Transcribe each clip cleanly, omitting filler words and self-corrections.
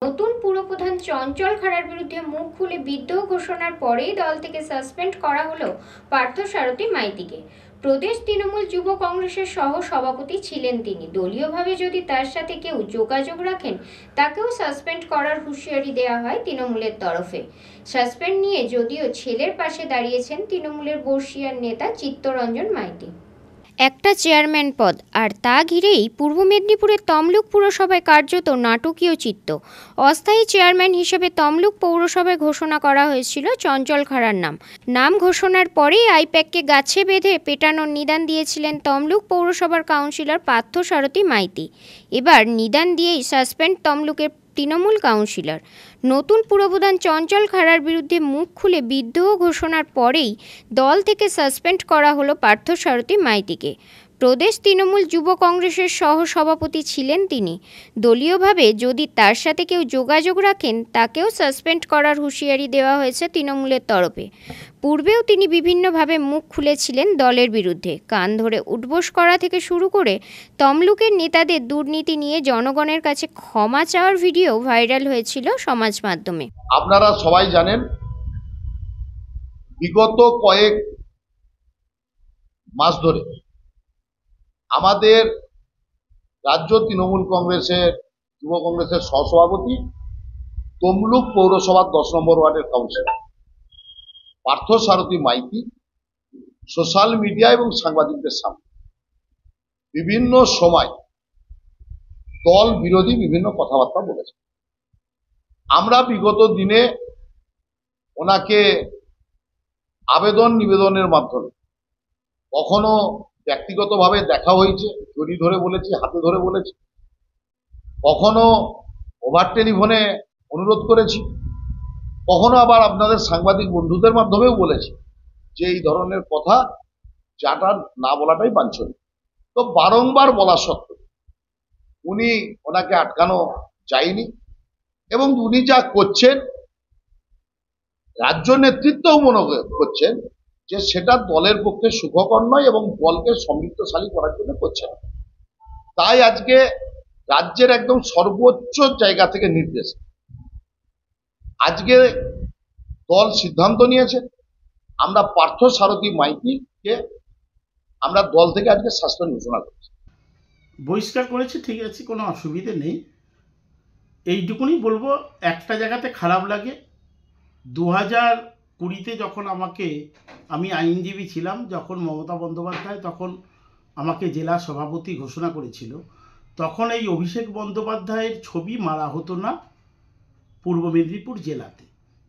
নতুন পুরপ্রধান চঞ্চল খাড়ার বিরুদ্ধে মুখ খুলে বিদ্রোহ ঘোষণার পরেই দল থেকে সাসপেন্ড করা হলো পার্থসারথী মাইতিকে। প্রদেশ তৃণমূল যুব কংগ্রেসের সহ সভাপতি ছিলেন তিনি। দলীয়ভাবে যদি তার সাথে কেউ যোগাযোগ রাখেন তাকেও সাসপেন্ড করার হুঁশিয়ারি দেওয়া হয় তৃণমূলের তরফে। সাসপেন্ড নিয়ে যদিও ছেলের পাশে দাঁড়িয়েছেন তৃণমূলের বর্ষিয়ার নেতা চিত্তরঞ্জন মাইতি। একটা চেয়ারম্যান পদ আর তা ঘিরেই পূর্ব মেদিনীপুরের তমলুক পুরসভায় কার্যত নাটকীয় চিত্র। অস্থায়ী চেয়ারম্যান হিসেবে তমলুক পৌরসভায় ঘোষণা করা হয়েছিল চঞ্চল খাড়ার নাম ঘোষণার পরেই আইপ্যাককে গাছে বেঁধে পেটানোর নিদান দিয়েছিলেন তমলুক পৌরসভার কাউন্সিলর পার্থসারথী মাইতি। এবার নিদান দিয়েই সাসপেন্ড তমলুকের তৃণমূল কাউন্সিলর। নতুন পুরপ্রধান চঞ্চল খাড়ার বিরুদ্ধে মুখ খুলে বিদ্রোহ ঘোষণার পরেই দল থেকে সাসপেন্ড করা হলো পার্থসারথী মাইতিকে। প্রদেশ তৃণমূল যুব কংগ্রেসের সহ সভাপতি ছিলেন তিনি। দলীয়ভাবে যদি তার সাথে কেউ যোগাযোগ রাখেন তাকেও সাসপেন্ড করার হুঁশিয়ারি দেওয়া হয়েছে তৃণমূলের তরফে। পূর্বেও তিনি বিভিন্নভাবে মুখ খুলেছিলেন দলের বিরুদ্ধে। কান ধরে উঠবোস করা থেকে শুরু করে তমলুকের নেতাদের দুর্নীতি নিয়ে জনগণের কাছে ক্ষমা চাওয়ার ভিডিও ভাইরাল হয়েছিল সমাজ মাধ্যমে। আপনারা সবাই জানেন, বিগত কয়েক মাস ধরে আমাদের রাজ্য তৃণমূল কংগ্রেসের যুব কংগ্রেসের সহসভাপতি, তমলুক পৌরসভার 10 নম্বর ওয়ার্ডের councillor Parthasarathi Maity social media এবং সাংবাদিকদের সামনে বিভিন্ন সময় দল বিরোধী বিভিন্ন কথাবার্তা বলেছে। আমরা বিগত দিনে ওনাকে আবেদন নিবেদনের মাধ্যমে কখনো ব্যক্তিগতভাবে দেখা হয়েছে, জড়ি ধরে বলেছি, হাতে ধরে বলেছি, কখনো ওভার টেলিফোনে অনুরোধ করেছি, কখনো আবার আপনাদের সাংবাদিক বন্ধুদের মাধ্যমেও বলেছি যে এই ধরনের কথা যাটা না বলাটাই বাঞ্ছনীয়। তো বারংবার বলা সত্ত্বেও ওনাকে আটকানো যায়নি এবং উনি যা করছেন রাজ্য নেতৃত্বও মনে করছেন যে সেটা দলের পক্ষে সুখকর নয় এবং দলকে সমৃদ্ধশালী করার জন্য করছেন। তাই আজকে রাজ্যের একদম সর্বোচ্চ জায়গা থেকে নির্দেশ আজকে দল সিদ্ধান্ত নিয়েছে আমরা পার্থসারথী মাইতিকে আমরা দল থেকে আজকে সাসপেন্ড ঘোষণা করছি। বহিষ্কার করেছে, ঠিক আছে, কোনো অসুবিধে নেই। এইটুকুনি বলবো, একটা জায়গাতে খারাপ লাগে। 2020-তে যখন আমি আইনজীবী ছিলাম, যখন মমতা বন্দ্যোপাধ্যায় তখন আমাকে জেলা সভাপতি ঘোষণা করেছিল, তখন এই অভিষেক বন্দ্যোপাধ্যায়ের ছবি মারা হতো না পূর্ব মেদিনীপুর জেলাতে,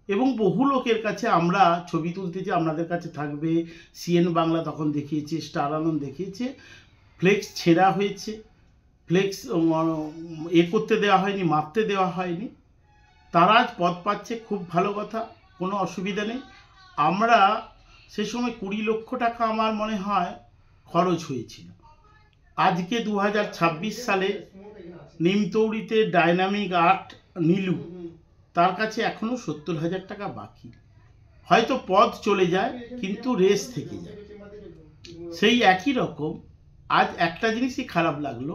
এবং বহু লোকের কাছে আমরা ছবি তুলতে যে আপনাদের কাছে থাকবে, সিএন বাংলা তখন দেখিয়েছে, স্টার আনন্দ দেখিয়েছে, ফ্লেক্স ছেঁড়া হয়েছে, ফ্লেক্স করতে দেওয়া হয়নি, মারতে দেওয়া হয়নি। তারা আজ পদ পাচ্ছে, খুব ভালো কথা, কোনো অসুবিধা নেই। আমরা সে সময় 20 লক্ষ টাকা আমার মনে হয় খরচ হয়েছিল। আজকে 2026 সালে নিমতৌড়িতে ডাইনামিক আর্ট নীলু, তার কাছে এখনো 70,000 টাকা বাকি। হয়তো পদ চলে যায় কিন্তু রেস থেকে যায়। সেই একই রকম আজ একটা জিনিসই খারাপ লাগলো,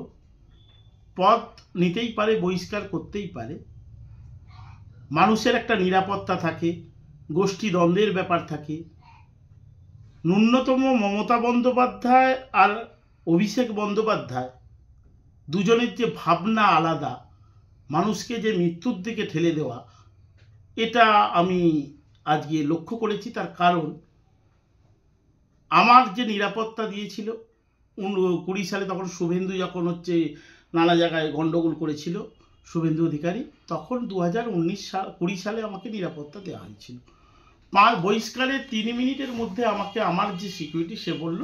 পদ নিতেই পারে, বহিষ্কার করতেই পারে, মানুষের একটা নিরাপত্তা থাকে, গোষ্ঠী দ্বন্দ্বের ব্যাপার থাকে। ন্যূনতম মমতা বন্দ্যোপাধ্যায় আর অভিষেক বন্দ্যোপাধ্যায় দুজনের যে ভাবনা আলাদা, মানুষকে যে মৃত্যুর দিকে ঠেলে দেওয়া, এটা আমি আজকে লক্ষ্য করেছি। তার কারণ আমার যে নিরাপত্তা দিয়েছিল 20 সালে, তখন শুভেন্দু যখন নানা জায়গায় গন্ডগোল করেছিল শুভেন্দু অধিকারী, তখন 2020 সালে আমাকে নিরাপত্তা দেওয়া হয়েছিল। বহিষ্কারের 3 মিনিটের মধ্যে আমার যে সিকিউরিটি, সে বলল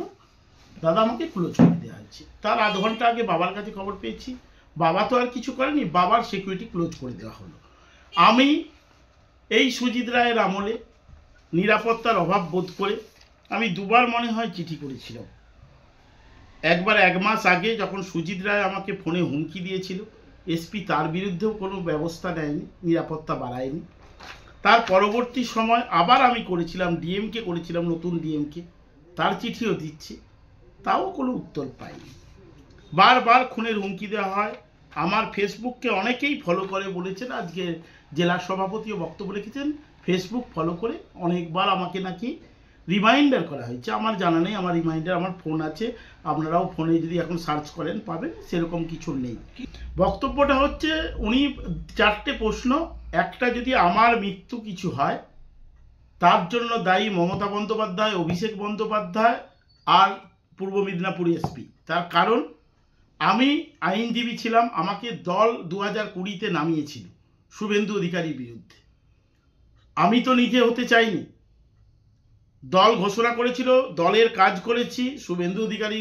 দাদা আমাকে ক্লোজ করে দেওয়া হয়েছে। তার আধ ঘন্টা আগে বাবার কাছে খবর পেয়েছি, বাবা তো আর কিছু করেনি, বাবার সিকিউরিটি ক্লোজ করে দেওয়া হলো। আমি এই সুজিত রায়ের আমলে নিরাপত্তার অভাব বোধ করে আমি 2বার মনে হয় চিঠি করেছিলাম। একবার 1 মাস আগে যখন সুজিত রায় আমাকে ফোনে হুমকি দিয়েছিল, এসপি তার বিরুদ্ধেও কোনো ব্যবস্থা নেয়নি, নিরাপত্তা বাড়ায়নি। তার পরবর্তী সময় আবার আমি করেছিলাম, ডিএমকে করেছিলাম, নতুন ডিএমকে, তার চিঠিও দিচ্ছি, তাও কোনো উত্তর পাইনি। বারবার খুনের হুমকি দেওয়া হয়, আমার ফেসবুককে অনেকেই ফলো করে বলেছেন, আজকে জেলা সভাপতিও বক্তব্য রেখেছেন, ফেসবুক ফলো করে অনেকবার আমাকে নাকি রিমাইন্ডার করা হয়েছে। আমার জানা নেই, আমার রিমাইন্ডার আমার ফোন আছে, আপনারাও ফোনে যদি এখন সার্চ করেন পাবেন, সেরকম কিছু নেই। বক্তব্যটা হচ্ছে উনি 4টে প্রশ্ন, একটা যদি আমার মৃত্যু কিছু হয় তার জন্য দায়ী মমতা বন্দ্যোপাধ্যায়, অভিষেক বন্দ্যোপাধ্যায় আর পূর্ব মেদিনীপুর এসপি। তার কারণ আমি আইনজীবী ছিলাম, আমাকে দল 2020-তে নামিয়েছিল শুভেন্দু অধিকারীর বিরুদ্ধে। আমি তো নিজে হতে চাইনি, দল ঘোষণা করেছিল, দলের কাজ করেছি। শুভেন্দু অধিকারী,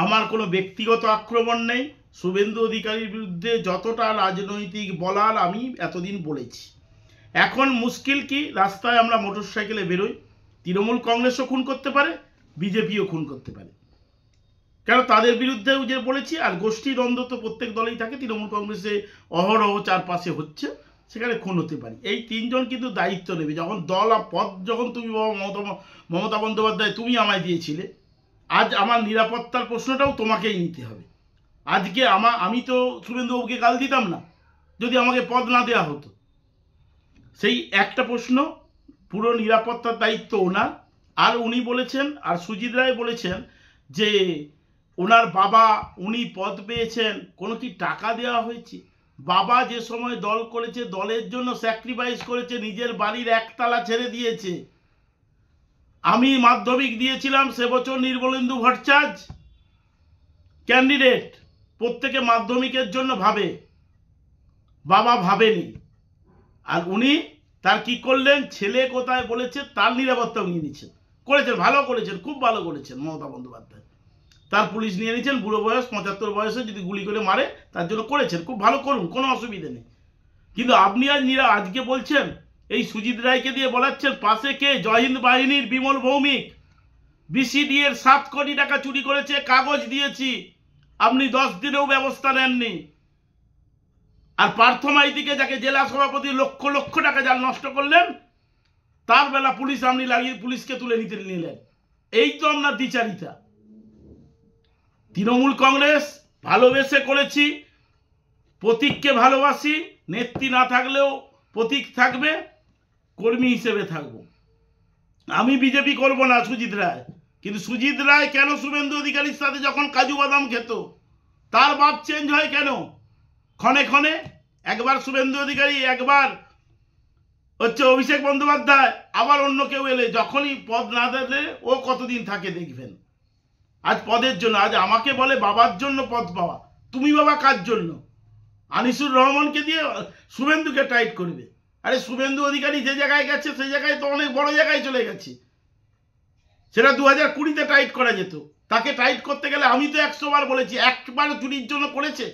আমার কোনো ব্যক্তিগত আক্রমণ নেই, শুভেন্দু অধিকারীর বিরুদ্ধে যতটা রাজনৈতিক বলার আমি এতদিন বলেছি। এখন মুশকিল কি, রাস্তায় আমরা মোটর সাইকেলে বেরোই, তৃণমূল কংগ্রেসও খুন করতে পারে, বিজেপিও খুন করতে পারে, কেন তাদের বিরুদ্ধেও যে বলেছি। আর গোষ্ঠী দ্বন্দ্ব তো প্রত্যেক দলেই থাকে, তৃণমূল কংগ্রেসে অহরহ চারপাশে হচ্ছে, সেখানে খুন হতে পারে। এই 3 জন কিন্তু দায়িত্ব নেবে। যখন দল আর পদ যখন তুমি মমতা বন্দ্যোপাধ্যায় তুমি আমায় দিয়েছিলে, আজ আমার নিরাপত্তার প্রশ্নটাও তোমাকেই নিতে হবে। আজকে আমি তো শুভেন্দুবাবুকে গাল দিতাম না যদি আমাকে পদ না দেওয়া হতো। সেই একটা প্রশ্ন, পুরো নিরাপত্তার দায়িত্ব ওনার। আর উনি বলেছেন, আর সুজিত রায় বলেছেন যে ওনার বাবা, উনি পদ পেয়েছেন, কোনো কি টাকা দেওয়া হয়েছে? বাবা যে সময় দল করেছে, দলের জন্য স্যাক্রিফাইস করেছে, নিজের বাড়ির একতলা ছেড়ে দিয়েছে। আমি মাধ্যমিক দিয়েছিলাম সে বছর, নির্মলেন্দু ভট্টাচার্য ক্যান্ডিডেট, প্রত্যেকে মাধ্যমিকের জন্য ভাবে, বাবা ভাবেনি। আর উনি তার কি করলেন, ছেলে কোথায় বলেছে তার নিরাপত্তাও নিয়ে নিচ্ছেন, করেছেন, ভালো করেছেন, খুব ভালো করেছেন মমতা বন্দ্যোপাধ্যায়। তার পুলিশ নিয়ে নিয়েছেন, বুড়ো বয়স 75 বয়সে যদি গুলি করে মারে তার জন্য করেছেন, খুব ভালো করুন, কোনো অসুবিধে নেই। কিন্তু আপনি আজকে বলছেন, এই সুজিত রায়কে দিয়ে বলাচ্ছেন, পাশে কে, জয়হিন্দ বাহিনীর বিমল ভৌমিক বিসিডি এর 7 কোটি টাকা চুরি করেছে, কাগজ দিয়েছি, আপনি 10 দিনেও ব্যবস্থা নেননি। আর পার্থ মাইতিকে, যাকে জেলা সভাপতি লক্ষ লক্ষ টাকা জাল নষ্ট করলেন, তার বেলা পুলিশ আপনি লাগিয়ে পুলিশকে তুলে নিতে নিলেন। এই তো আপনার দ্বিচারিতা। তৃণমূল কংগ্রেস ভালোবেসে করেছি, প্রতীককে ভালোবাসি, নেত্রী না থাকলেও প্রতীক থাকবে, কর্মী হিসেবে থাকবো। আমি বিজেপি করব না সুজিত রায়, কিন্তু সুজিত রায় কেন শুভেন্দু অধিকারীর সাথে যখন কাজু বাদাম খেত, তার বাপ চেঞ্জ হয় কেন ক্ষণে ক্ষণে? একবার শুভেন্দু অধিকারী, একবার হচ্ছে অভিষেক বন্দ্যোপাধ্যায়, আবার অন্য কেউ এলে, যখনই পদ না দিলে ও কতদিন থাকে দেখবেন। আজ পদের জন্য, আজ আমাকে বলে বাবার জন্য পদ পাওয়া, তুমি বাবা কার জন্য? আনিসুর রহমানকে দিয়ে শুভেন্দুকে টাইট করবে। আরে শুভেন্দু অধিকারী যে জায়গায় গেছে সেই জায়গায় তো অনেক বড় জায়গায় চলে গেছে, সেটা 2020-তে টাইট করা যেত। তাকে টাইট করতে গেলে আমি তো 100 বার বলেছি, একবার চুরির জন্য করেছে।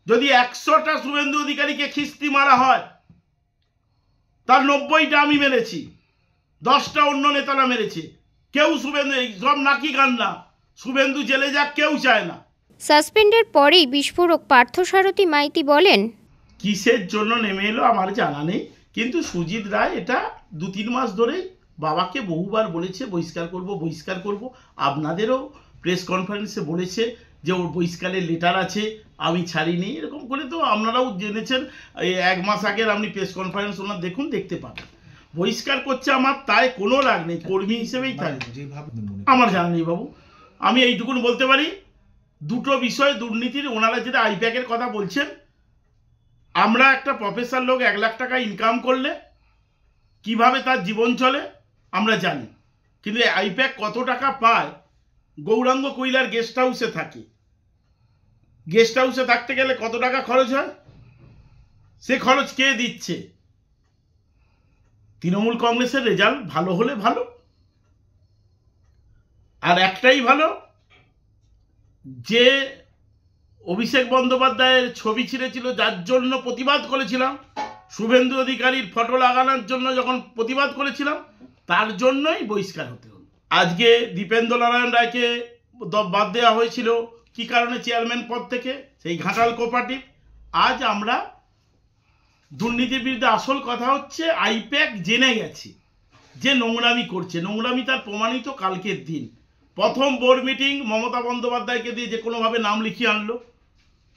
যদি 100টা শুভেন্দু অধিকারীকে খিস্তি মারা হয়, তার 90টা আমি মেরেছি, 10টা অন্য নেতারা মেরেছে। কেউ শুভেন্দু, সব নাকি গান না, শুভেন্দু জেলে যাক কেউ চায় না। সাসপেন্ডের পরেই বিস্ফোরক পার্থসারথী মাইতি বলেন, কিসের জন্য নেমে এলো আমার জানা নেই, কিন্তু সুজিত রায় এটা 2-3 মাস ধরেই বাবাকে বহুবার বলেছে বহিষ্কার করব, বহিষ্কার করব। আপনাদেরও প্রেস কনফারেন্সে বলেছে যে ওর বহিষ্কারের লেটার আছে, আমি ছাড়িনি, এরকম করে তো আপনারাও জেনেছেন। এই 1 মাস আগের আপনি প্রেস কনফারেন্স ওনার দেখুন, দেখতে পাবেন। বহিষ্কার করছে আমার তাই কোনো রাগ নেই, কর্মী হিসেবেই থাকবে। আমার জানা নেই বাবু, আমি এইটুকুন বলতে পারি। দুটো বিষয় দুর্নীতির, ওনারা যেটা আইপ্যাকের কথা বলছেন, আমরা একটা প্রফেসর লোক 1 লাখ টাকা ইনকাম করলে কিভাবে তার জীবন চলে আমরা জানি, কিন্তু আইপ্যাক কত টাকা পায়? গৌরাঙ্গ কৈলার গেস্ট হাউসে থাকে, গেস্ট হাউসে থাকতে গেলে কত টাকা খরচ হয়? সে খরচ কে দিচ্ছে? তৃণমূল কংগ্রেসের রেজাল্ট ভালো হলে ভালো, আর একটাই ভালো, যে অভিষেক বন্দ্যোপাধ্যায়ের ছবি ছিঁড়েছিল, যার জন্য প্রতিবাদ করেছিলাম, শুভেন্দু অধিকারীর ফটো লাগানোর জন্য যখন প্রতিবাদ করেছিলাম, তার জন্যই বহিষ্কার হতে হলো। আজকে দীপেন্দ্র নারায়ণ রায়কে বাদ দেওয়া হয়েছিল কি কারণে চেয়ারম্যান পদ থেকে, সেই ঘাটাল কোঅপারেটিভ। আজ আমরা দুর্নীতির বিরুদ্ধে, আসল কথা হচ্ছে আইপ্যাক জেনে গেছে যে নোংরামি করছে, নোংরামি তার প্রমাণিত কালকের দিন। প্রথম বোর্ড মিটিং মমতা বন্দ্যোপাধ্যায়কে দিয়ে যে কোনোভাবে নাম লিখিয়ে আনলো,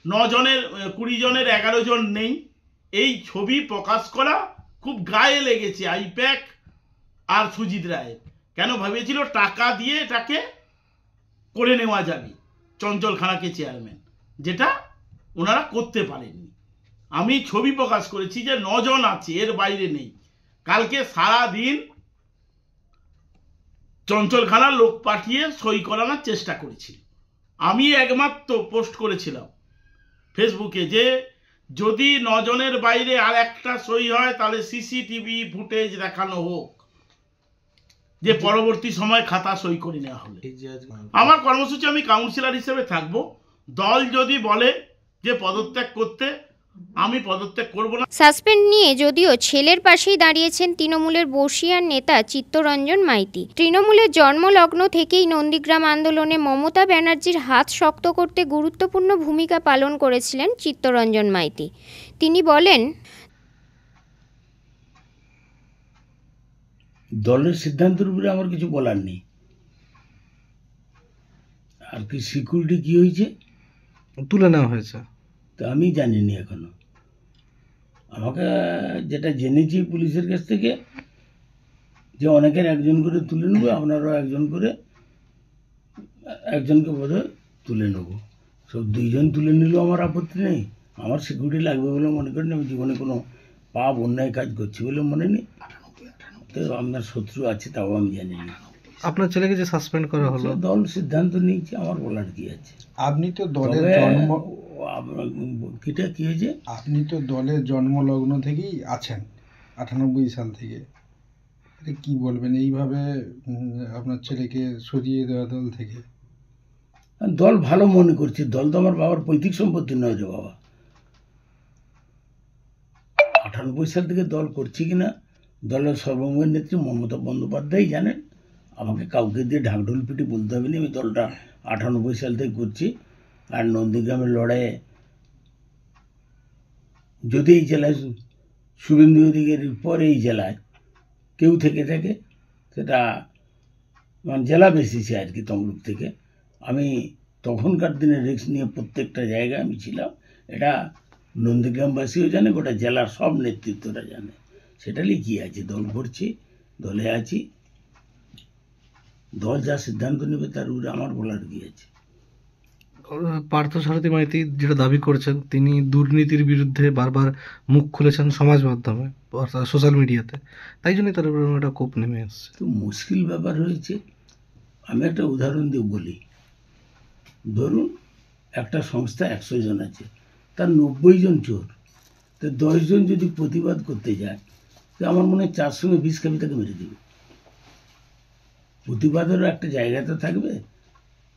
জনের 20 জনের 11 জন নেই, এই ছবি প্রকাশ করা খুব গায়ে লেগেছে আইপ্যাক আর সুজিত রায়। কেন ভেবেছিল টাকা দিয়ে এটাকে করে নেওয়া যাবে চঞ্চল খানাকে চেয়ারম্যান, যেটা ওনারা করতে পারেননি। আমি ছবি প্রকাশ করেছি যে 9 জন আছে, এর বাইরে নেই। কালকে সারা দিন চঞ্চল খানার লোক পাঠিয়ে সই করানোর চেষ্টা করেছিল। আমি একমাত্র পোস্ট করেছিলাম ফেসবুকে যে যদি 9 জনের বাইরে আর একটা সই হয় তাহলে সিসিটিভি ফুটেজ দেখানো হোক, যে পরবর্তী সময় খাতা সই করে নেওয়া হলে। আমার কর্মসূচি, আমি কাউন্সিলর হিসেবে থাকব। দল যদি বলে যে পদত্যাগ করতে, আমি পদত্যাগ করব না। সাসপেন্ড নিয়ে যদিও ছেলের পাশেই দাঁড়িয়েছেন তৃণমূলের বর্ষীয়ান নেতা চিত্তরঞ্জন মাইতি। তৃণমূলের জন্মলগ্ন থেকেই নন্দীগ্রাম আন্দোলনে মমতা ব্যানার্জির হাত শক্ত করতে গুরুত্বপূর্ণ ভূমিকা পালন করেছিলেন চিত্তরঞ্জন মাইতি। তিনি বলেন, দলের সিদ্ধান্তের উপরে আমার কিছু বলার নেই। আর কি সিকিউরিটি কি হয়েছে তুলে নেওয়া হয়েছে তা আমি জানিনি এখনো। আমাকে যেটা জেনেছি পুলিশের কাছ থেকে যে অনেকের একজন করে তুলে নেবো, আপনারাও একজনকে বোধহয় তুলে নেবো। সব 2 জন তুলে নিলেও আমার আপত্তি নেই। আমার সিকিউরিটি লাগবে বলে মনে করি না। আমি জীবনে কোনো পাপ অন্যায় কাজ করছি বলে মনে নেই। তো আপনার শত্রু আছে তাও আমি জানি না। আপনার ছেলেকে যে সাসপেন্ড করা হলো, দল সিদ্ধান্ত নিয়েছে, আমার বলার কি আছে। আপনি তো দলের তবে জন্ম কিটা কি হয়েছে, আপনি তো দলের জন্মলগ্ন থেকেই আছেন 98 সাল থেকে। এটা কি বলবেন এইভাবে আপনার ছেলেকে সরিয়ে দেওয়া দল থেকে? দল ভালো মনে করছে। দল তো আমার বাবার পৈতৃক সম্পত্তি নয় রে বাবা। 98 সাল থেকে দল করছি কিনা দলের সর্বময় নেত্রী মমতা বন্দ্যোপাধ্যায় জানেন। আমাকে কাউকে দিয়ে ঢাকঢোল পিটি বলতে হবে না। আমি দলটা 98 সাল থেকে করছি। আর নন্দীগ্রামের লড়াইয়ে যদি এই জেলায় শুভেন্দু অধিকারীর পর এই জেলায় কেউ থেকে থাকে, সেটা মানে জেলা বেসিসে আর কি, তমলুক থেকে। আমি তখনকার দিনে রিস্ক নিয়ে প্রত্যেকটা জায়গায় আমি ছিলাম। এটা নন্দীগ্রামবাসীও জানে, গোটা জেলার সব নেতৃত্বরা জানে। সেটারই কি আছে, দল করছি, দলে আছি। দল যা সিদ্ধান্ত নেবে তার উপরে আমার বলার কি আছে। পার্থসারথী মাইতি যেটা দাবি করছেন, তিনি দুর্নীতির বিরুদ্ধে বারবার মুখ খুলেছেন সমাজ মাধ্যমে, অর্থাৎ সোশ্যাল মিডিয়াতে। তাই জন্যই তার উপরে একটা কোপ নেমে এসছে। তো মুশকিল ব্যাপার হয়েছে। আমি একটা উদাহরণ দিয়ে বলি। ধরুন একটা সংস্থা 100 জন আছে, তার 90 জন চোর। তো 10 জন যদি প্রতিবাদ করতে যায়, তো আমার মনে হয় 4 সঙ্গে 20 খাবি তাকে মেরে দেবে। প্রতিবাদেরও একটা জায়গা তো থাকবে।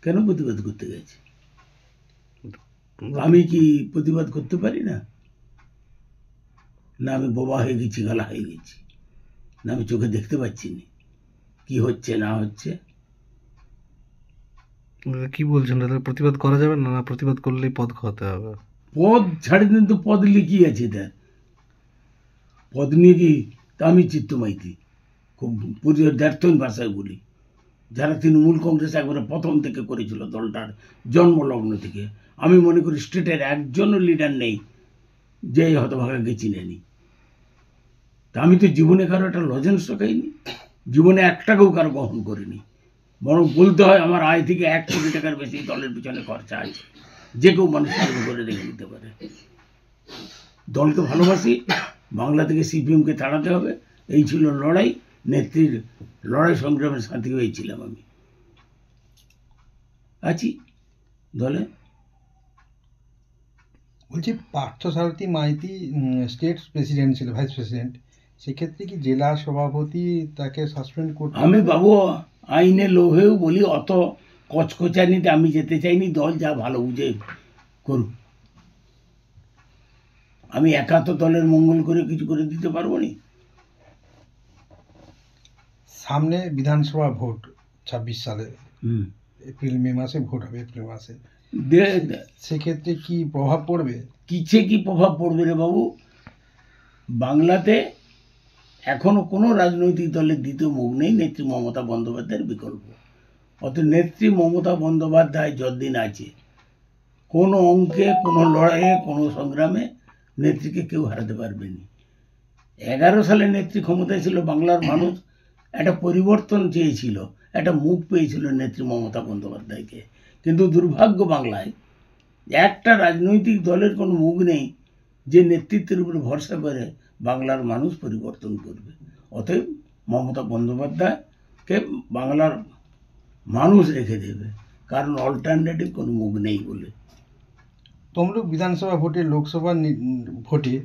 কেন প্রতিবাদ করতে গেছে? আমি কি প্রতিবাদ করতে পারি না? না আমি বোবা হয়ে গেছি, গালা হয়ে গেছি? না আমি চোখে দেখতে পাচ্ছি না কি হচ্ছে না হচ্ছে? কি বলছেন, তাহলে প্রতিবাদ করা যাবে না? না প্রতিবাদ করলেই পদ খাওয়াতে হবে? পদ ছাড়ি দিন তো। পদ নিয়ে কি আছে তার? পদ নিয়ে কি? তা আমি চিত্তমাইতি খুব ব্যর্থহীন ভাষায় বলি। যারা তৃণমূল কংগ্রেস একবারে প্রথম থেকে করেছিল, দলটার জন্মলগ্ন থেকে, আমি মনে করি স্টেটের একজনও লিডার নেই যে হতভাগাকে চিনেনি। তা আমি তো জীবনে কারো একটা লজেন্সও খাইনি, জীবনে 1 টাকাও কারো বহন করিনি। বরং বলতে হয় আমার আয় থেকে 1 কোটি টাকার বেশি দলের পিছনে খরচা আছে। যে কেউ মানুষ সার্ভে করে দেখে নিতে পারে। দলকে ভালোবাসি, বাংলা থেকে সিপিএমকে তাড়াতে হবে, এই ছিল লড়াই। নেত্রীর লড়াই সংগ্রামের সাথী হয়েছিলাম আমি। আছি দলে। বলছি পার্থসারথী মাইতি স্টেট প্রেসিডেন্ট ছিল, ভাইস প্রেসিডেন্ট। সেক্ষেত্রে কি জেলা সভাপতি তাকে সাসপেন্ড করতে? আমি বাবু আইনে লোহেও বলি, অত কচকচানিতে আমি যেতে চাইনি। দল যা ভালো বুঝে করুক। আমি একা তো দলের মঙ্গল করে কিছু করে দিতে পারবো না। সামনে বিধানসভা ভোট 26 সালে, এপ্রিল মে মাসে ভোট হবে, এপ্রিল মাসে। সেক্ষেত্রে কি প্রভাব পড়বে? কিছে কি প্রভাব পড়বে রে বাবু? বাংলাতে এখনো কোনো রাজনৈতিক দলের দ্বিতীয় মুখ নেই নেত্রী মমতা বন্দ্যোপাধ্যায়ের বিকল্প। অত নেত্রী মমতা বন্দ্যোপাধ্যায় যতদিন আছে কোনো অঙ্কে, কোনো লড়াইয়ে, কোনো সংগ্রামে নেত্রীকে কেউ হারাতে পারবেনি। 11 সালে নেত্রী ক্ষমতায় ছিল, বাংলার মানুষ একটা পরিবর্তন চেয়েছিল, একটা মুখ পেয়েছিল নেত্রী মমতা বন্দ্যোপাধ্যায়কে। কিন্তু দুর্ভাগ্য, বাংলায় একটা রাজনৈতিক দলের কোনো মুখ নেই যে নেতৃত্বের উপরে ভরসা করে বাংলার মানুষ পরিবর্তন করবে। অতএব মমতা বন্দ্যোপাধ্যায়কে বাংলার মানুষ রেখে দেবে, কারণ অল্টারনেটিভ কোনো মুখ নেই বলে। তমলুক বিধানসভা ভোটে, লোকসভা ভোটে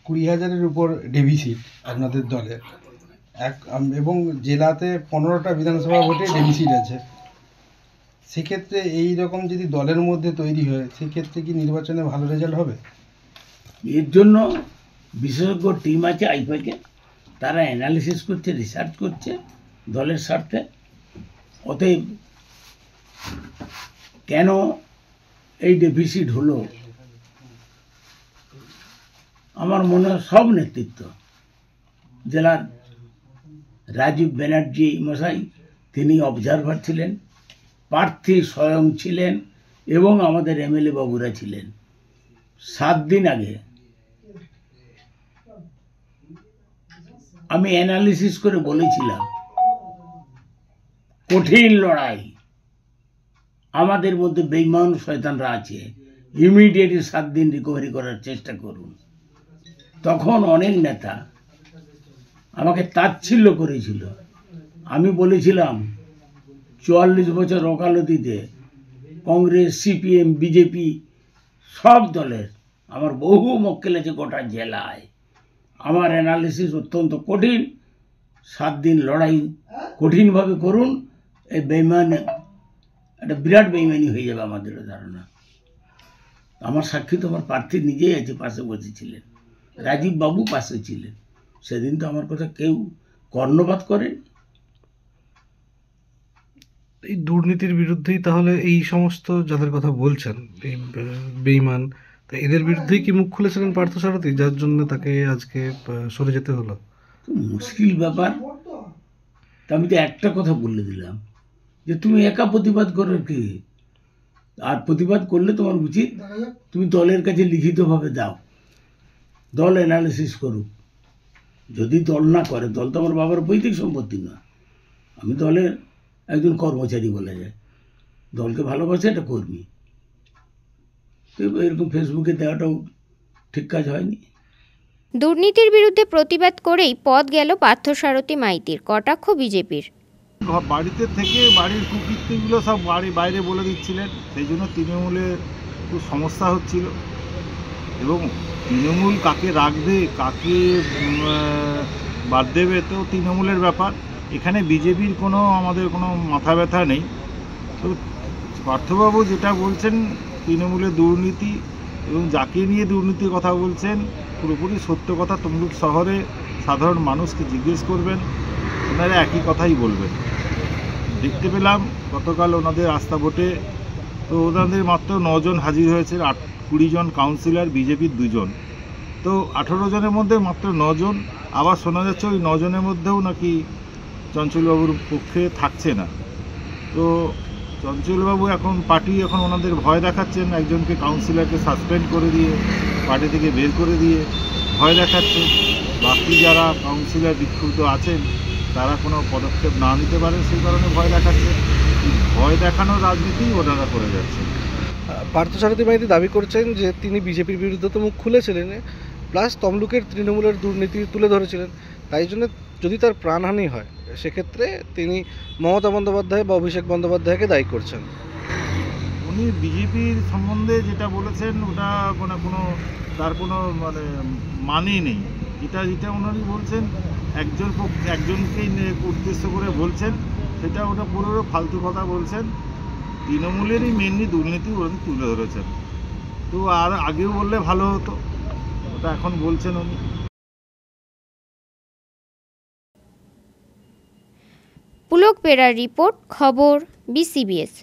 20,000-এর উপর ডেভিসিট আপনাদের দলের, এবং জেলাতে 15টা বিধানসভা ভোটে ডেভিসিট আছে। সেক্ষেত্রে এই রকম যদি দলের মধ্যে তৈরি হয়, সেক্ষেত্রে কি নির্বাচনে ভালো রেজাল্ট হবে? এর জন্য বিশেষজ্ঞ টিম আছে আইপ্যাকে, তারা অ্যানালিসিস করছে, রিসার্চ করছে দলের স্বার্থে। অতএব কেন এই ডেফিসিট হলো, আমার মনে হয় সব নেতৃত্ব, জেলার রাজীব ব্যানার্জি মশাই, তিনি অবজারভার ছিলেন, প্রার্থী স্বয়ং ছিলেন, এবং আমাদের এমএলএ বাবুরা ছিলেন। 7 দিন আগে আমি অ্যানালিসিস করে বলেছিলাম, কঠিন লড়াই, আমাদের মধ্যে বেঈমান শয়তানরা আছে, ইমিডিয়েটলি 7 দিন রিকভারি করার চেষ্টা করুন। তখন অনেক নেতা আমাকে তাচ্ছিল্য করেছিল। আমি বলেছিলাম 44 বছর ওকালতিতে কংগ্রেস, সিপিএম, বিজেপি সব দলের আমার বহু মক্কেল আছে গোটা জেলায়। আমার অ্যানালিসিস অত্যন্ত কঠিন। 7 দিন লড়াই কঠিনভাবে করুন, এই বেইমান একটা বিরাট বেইমানি হয়ে যাবে আমাদের ধারণা। আমার সাক্ষী তো আমার প্রার্থী নিজেই আছে, পাশে বসেছিলেন, রাজীব বাবু পাশে ছিলেন। সেদিন তো আমার কথা কেউ কর্ণপাত করেন। এই দুর্নীতির বিরুদ্ধেই তাহলে এই সমস্ত যাদের কথা বলছেন, এই বেঈমান, তা এদের বিরুদ্ধেই কি মুখ খুলেছিলেন পার্থসারথী, যার জন্য তাকে আজকে সরে যেতে হলো? মুশকিল ব্যাপার। তা আমি তো একটা কথা বলে দিলাম যে তুমি একা প্রতিবাদ করো কি, আর প্রতিবাদ করলে তোমার উচিত তুমি দলের কাছে লিখিতভাবে দাও, দল অ্যানালিসিস করুক। যদি দল না করে, দল তো আমার বাবার পৈতৃক সম্পত্তি না, আমি দলের একজন কর্মচারী বলা যায়, দলকে ভালোবাসে একটা কর্মী। তো এরকম ফেসবুকে দেওয়াটাও ঠিক কাজ হয়নি। দুর্নীতির বিরুদ্ধে প্রতিবাদ করেই পথ গেল পার্থসারথী মাইতির, কটাক্ষ বিজেপির। বাড়িতে থেকে বাড়ির কুকীর্তিগুলো সব বাইরে বলে দিচ্ছিলেন, সেই জন্য তৃণমূলের খুব সমস্যা হচ্ছিল। এবং তৃণমূল কাকে রাখবে, কাকে বাদ দেবে, তো তৃণমূলের ব্যাপার। এখানে বিজেপির আমাদের কোনো মাথা ব্যথা নেই। তো পার্থবাবু যেটা বলছেন তৃণমূলের দুর্নীতি এবং যাকে নিয়ে দুর্নীতির কথা বলছেন, পুরোপুরি সত্য কথা। তমলুক শহরে সাধারণ মানুষকে জিজ্ঞেস করবেন, ওনারা একই কথাই বলবেন। দেখতে পেলাম গতকাল ওনাদের আস্থা ভোটে, তো ওনাদের মাত্র 9 জন হাজির হয়েছে, 20 জন কাউন্সিলর, বিজেপির 2 জন, তো 18 জনের মধ্যে মাত্র 9 জন। আবার শোনা যাচ্ছে ওই 9 জনের মধ্যেও নাকি চঞ্চলবাবুর পক্ষে থাকছে না। তো চঞ্চলবাবু পার্টি এখন ওনাদের ভয় দেখাচ্ছেন, একজনকে কাউন্সিলরকে সাসপেন্ড করে দিয়ে, পার্টি থেকে বের করে দিয়ে ভয় দেখাচ্ছে। বাকি যারা কাউন্সিলর বিক্ষুব্ধ আছেন তারা কোনো পদক্ষেপ না নিতে পারেন, সেই কারণে ভয় দেখাচ্ছে। ভয় দেখানোর রাজনীতি ওনারা করে যাচ্ছে। পার্থসারথী মাইতি দাবি করছেন যে তিনি বিজেপির বিরুদ্ধে তো মুখ খুলেছিলেন, প্লাস তমলুকের তৃণমূলের দুর্নীতি তুলে ধরেছিলেন, তাই জন্য যদি তার প্রাণহানি হয় সেক্ষেত্রে তিনি মমতা বন্দ্যোপাধ্যায় বা অভিষেক বন্দ্যোপাধ্যায়কে দায়ী করছেন। উনি বিজেপির সম্বন্ধে যেটা বলেছেন ওটা তার কোনো মানেই নেই। যেটা উনি বলছেন একজনকেই উদ্দেশ্য করে বলছেন, ওটা পুরো ফালতু কথা বলছেন। তৃণমূলেরই মেনলি দুর্নীতি উনি তুলে ধরেছেন। তো আর আগেও বললে ভালো হতো, ওটা এখন বলছেন উনি। পুলক বেরার রিপোর্ট, খবর BCBS।